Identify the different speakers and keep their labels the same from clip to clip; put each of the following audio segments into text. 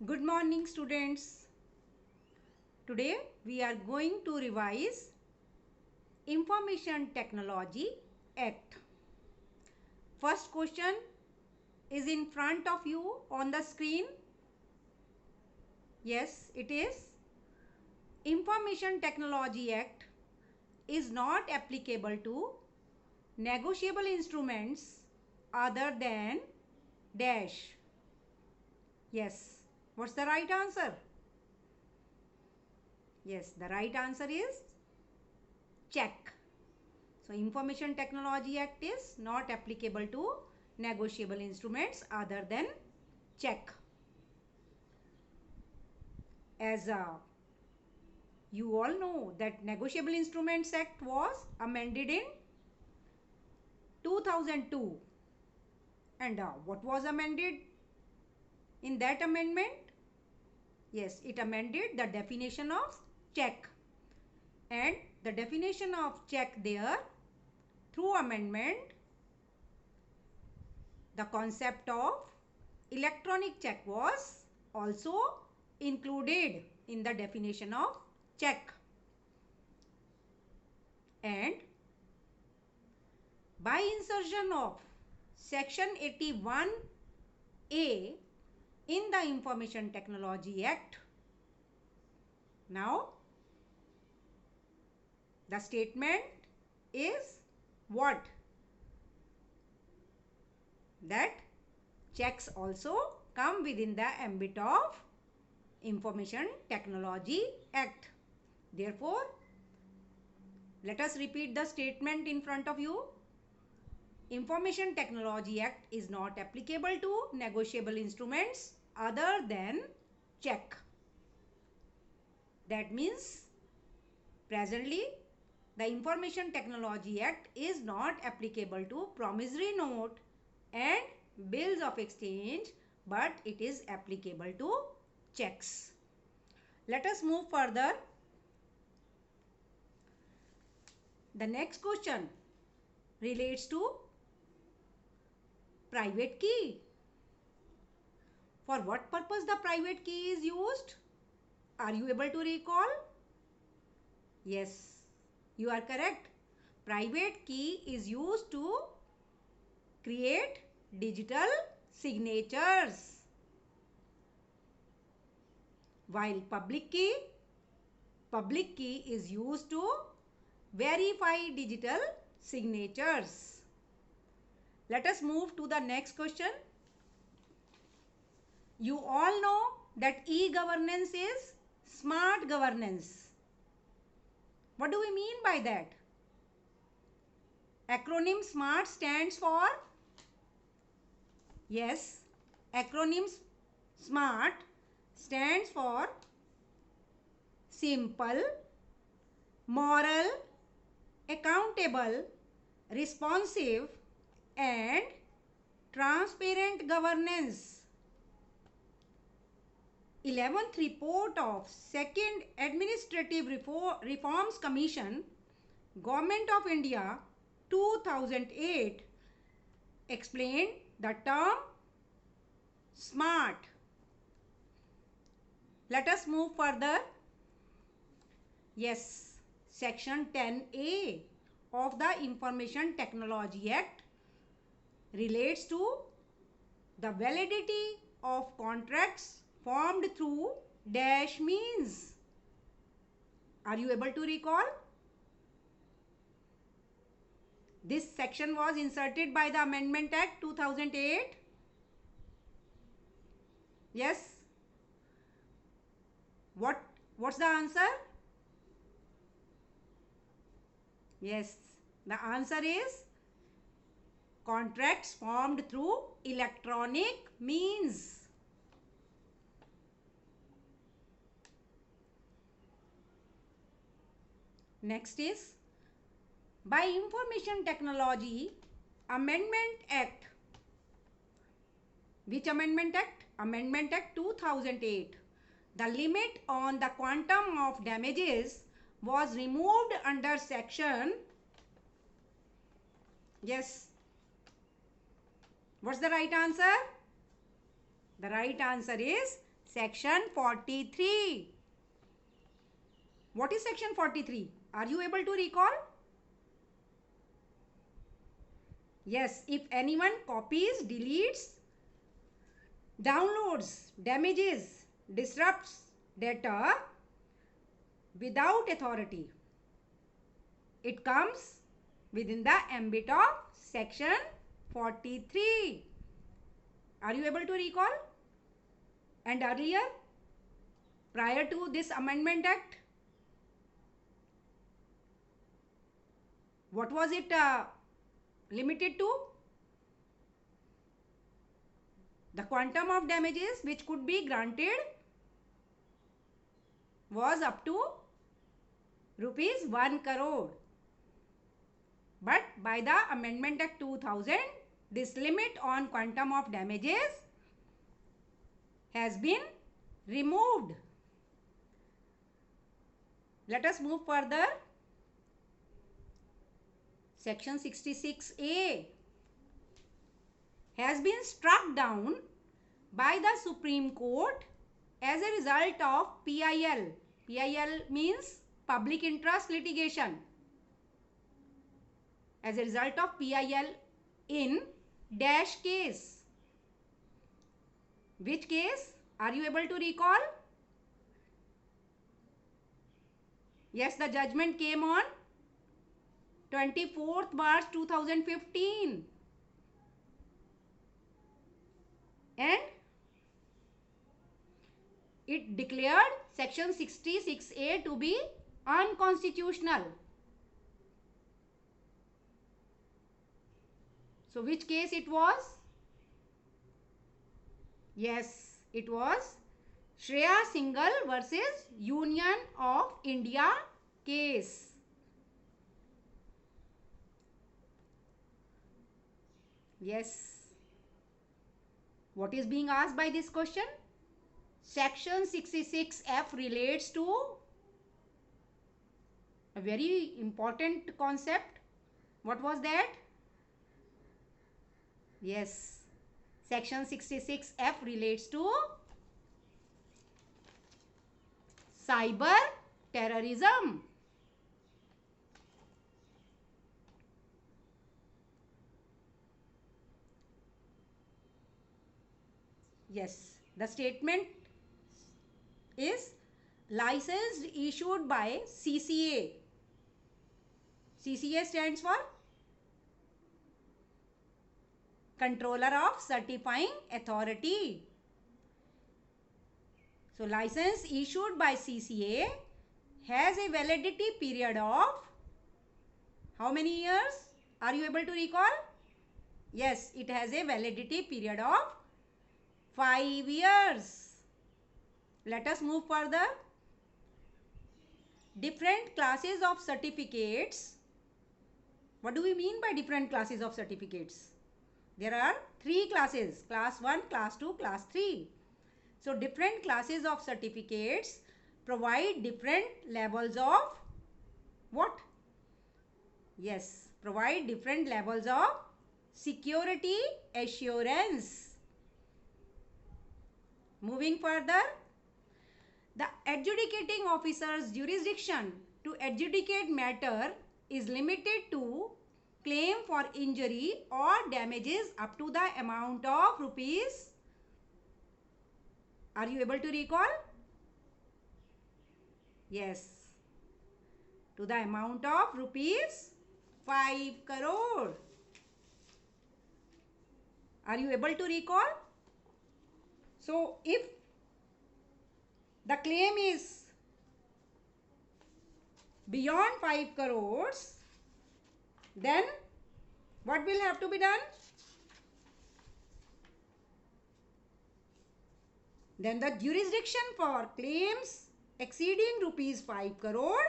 Speaker 1: Good morning, students. Today we are going to revise Information Technology Act. First question is in front of you on the screen. Yes, it is. Information Technology Act is not applicable to negotiable instruments other than dash. Yes. What's the right answer? Yes, the right answer is check. So, Information Technology Act is not applicable to negotiable instruments other than check. As you all know that Negotiable Instruments Act was amended in 2002. And what was amended in that amendment? Yes, it amended the definition of check. And the definition of check there, through amendment, the concept of electronic check was also included in the definition of check. And by insertion of section 81A in the Information Technology Act, now the statement is what? That checks also come within the ambit of Information Technology Act. Therefore, let us repeat the statement in front of you. Information Technology Act is not applicable to negotiable instruments other than check. That means presently the Information Technology Act is not applicable to promissory note and bills of exchange, but it is applicable to checks. Let us move further. The next question relates to private key. For what purpose the private key is used? Are you able to recall? Yes, you are correct. Private key is used to create digital signatures. While public key is used to verify digital signatures. Let us move to the next question. You all know that e-governance is smart governance. What do we mean by that? Acronym SMART stands for? Yes, acronym SMART stands for simple, moral, accountable, responsive and transparent governance. 11th report of Second Administrative Reforms Commission, Government of India 2008 explained the term SMART. Let us move further. Yes, section 10A of the Information Technology Act relates to the validity of contracts formed through dash means. Are you able to recall? This section was inserted by the Amendment Act 2008. Yes. What's the answer? Yes, the answer is contracts formed through electronic means. Next is by Information Technology Amendment Act. Which Amendment Act? Amendment Act 2008. The limit on the quantum of damages was removed under section. Yes. What's the right answer? The right answer is Section 43. What is Section 43? Are you able to recall? Yes, if anyone copies, deletes, downloads, damages, disrupts data without authority, it comes within the ambit of Section 43. Are you able to recall? And earlier, prior to this Amendment Act, what was it limited to? The quantum of damages which could be granted was up to rupees 1 crore. But by the Amendment Act 2000, this limit on quantum of damages has been removed. Let us move further. Section 66A has been struck down by the Supreme Court as a result of PIL. PIL means public interest litigation. As a result of PIL in dash case. Which case? Are you able to recall? Yes, the judgment came on 24th March 2015. And it declared Section 66A to be unconstitutional. So which case it was? Yes, it was Shreya Singhal versus Union of India case. Yes. What is being asked by this question? Section 66F relates to a very important concept. What was that? Yes. Section 66F relates to cyber terrorism. Yes, the statement is licensed issued by CCA. CCA stands for Controller of Certifying Authority. So license issued by CCA has a validity period of how many years? Are you able to recall? Yes, it has a validity period of 5 years. Let us move further. Different classes of certificates. What do we mean by different classes of certificates? There are 3 classes, class 1, class 2, class 3. So different classes of certificates provide different levels of what? Yes, provide different levels of security assurance. Moving further, the adjudicating officer's jurisdiction to adjudicate matter is limited to claim for injury or damages up to the amount of rupees. Are you able to recall? Yes. To the amount of rupees 5 crore. Are you able to recall? So, if the claim is beyond 5 crores, then what will have to be done? Then the jurisdiction for claims exceeding rupees 5 crore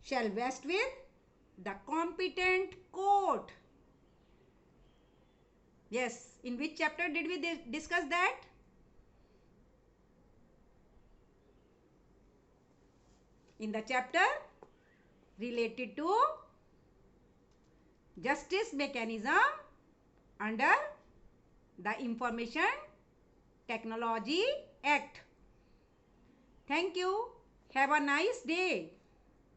Speaker 1: shall vest with the competent court. Yes, in which chapter did we discuss that? In the chapter related to justice mechanism under the Information Technology Act. Thank you. Have a nice day.